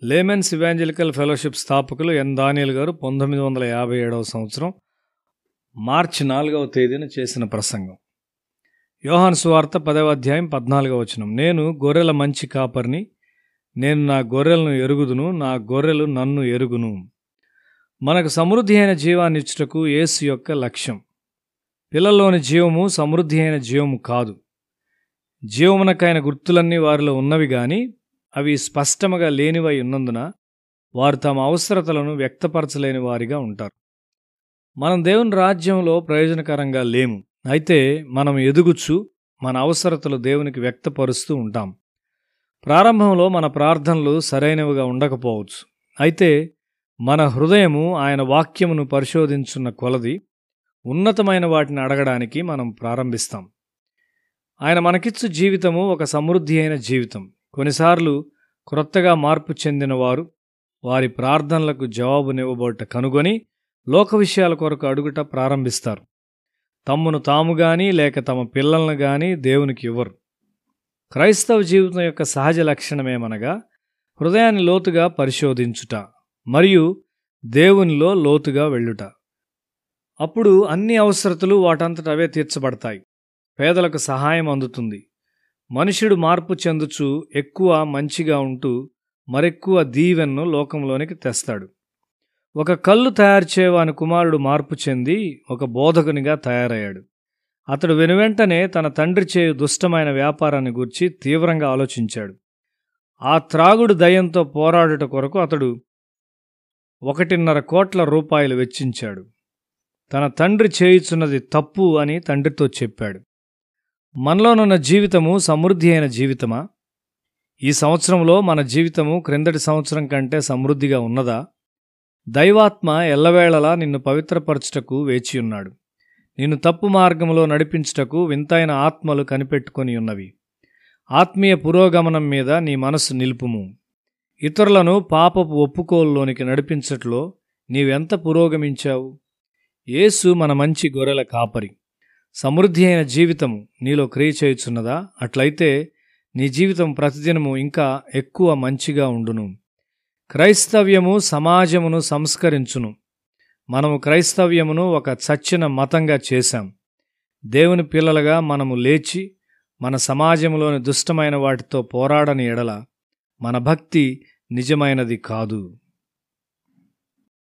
Laymen's evangelical fellowship స్థాపకులు ఎన్ దానియేల్ గారు 1957వ సంవత్సరం మార్చి 4వ తేదీన చేసిన ప్రసంగం. యోహాను సువార్త 10వ అధ్యాయం 14వ వచనం. నేను గొర్రెల మంచి కాపరిని, నేను నా గొర్రెలను ఎరుగుదును, నా గొర్రెలు నన్ను ఎరుగును. మనకు సమృద్ధి అయిన జీవాన్ని ఇచ్చుటకు యేసు యొక్క లక్ష్యం. పిల్లల్లోని జీవము సమృద్ధి అయిన జీవము కాదు. జీవమునకైన గుర్తులన్నీ వారిలో ఉన్నవి గాని అవి స్పష్టముగా లేనివై ఉన్నందున వారు తమ అవసరతలను వ్యక్తపరచలేని వారిగా ఉంటారు. మనం దేవుని రాజ్యంలో ప్రయోజనకరంగా లేము. అయితే మనం ఎదుగుచు మన అవసరతలు దేవునికి వ్యక్తపరుస్తూ ఉంటాం. ప్రారంభంలో మన ప్రార్థనలు సరైనవిగా ఉండకపోవచ్చు. అయితే మన హృదయము ఆయన వాక్యమును పరిశోధించున్న కొలది ఉన్నతమైన వాటిని అడగడానికి మనం ప్రారంభిస్తాం. ఆయన మనకిచ్చు జీవితము ఒక సమృద్ధి అయిన జీవితం. కొన్నిసార్లు క్రొత్తగా మార్పు చెందిన వారు వారి ప్రార్థనలకు జవాబునివ్వబోట కనుగొని లోక విషయాల కొరకు అడుగుట ప్రారంభిస్తారు. తమ్మును తాము గాని లేక తమ పిల్లలను గాని దేవునికి ఇవ్వరు. క్రైస్తవ జీవితం యొక్క సహజ లక్షణమేమనగా హృదయాన్ని లోతుగా పరిశోధించుట మరియు దేవునిలో లోతుగా వెళ్ళుట. అప్పుడు అన్ని అవసరతలు వాటంతట అవే తీర్చబడతాయి. పేదలకు సహాయం అందుతుంది. మనుష్యుడు మార్పు చెందుచు ఎక్కువ మంచిగా ఉంటూ మరెక్కువ దీవెన్ను లోకంలోనికి తెస్తాడు. ఒక కళ్ళు తయారు చేయవాని కుమారుడు మార్పు చెంది ఒక బోధకునిగా తయారయ్యాడు. అతడు వెనువెంటనే తన తండ్రి చేయు దుష్టమైన వ్యాపారాన్ని గూర్చి తీవ్రంగా ఆలోచించాడు. ఆ త్రాగుడు దయ్యంతో పోరాడుట కొరకు అతడు 1.5 కోట్ల రూపాయలు వెచ్చించాడు. తన తండ్రి చేయుచున్నది తప్పు అని తండ్రితో చెప్పాడు. మనలోనున్న జీవితము సమృద్ధి అయిన జీవితమా? ఈ సంవత్సరంలో మన జీవితము క్రిందటి సంవత్సరం కంటే సమృద్ధిగా ఉన్నదా? దైవాత్మ ఎల్లవేళలా నిన్ను పవిత్రపరచుటకు వేచియున్నాడు. నిన్ను తప్పు మార్గంలో నడిపించుటకు వింతైన ఆత్మలు కనిపెట్టుకొని ఉన్నవి. ఆత్మీయ పురోగమనం మీద నీ మనస్సు నిలుపుము. ఇతరులను పాపపు ఒప్పుకోలులోనికి నడిపించట్లో నీవెంత పురోగమించావు? యేసు మన మంచి గొర్రెల కాపరి. సమృద్ధి అయిన జీవితము నీలో క్రియ చేయుచున్నదా? అట్లయితే నీ జీవితం ప్రతిదినము ఇంకా ఎక్కువ మంచిగా ఉండును. క్రైస్తవ్యము సమాజమును సంస్కరించును. మనము క్రైస్తవ్యమును ఒక చచ్చిన మతంగా చేశాం. దేవుని పిల్లలుగా మనము లేచి మన సమాజంలోని దుష్టమైన వాటితో పోరాడని ఎడల మన భక్తి నిజమైనది కాదు.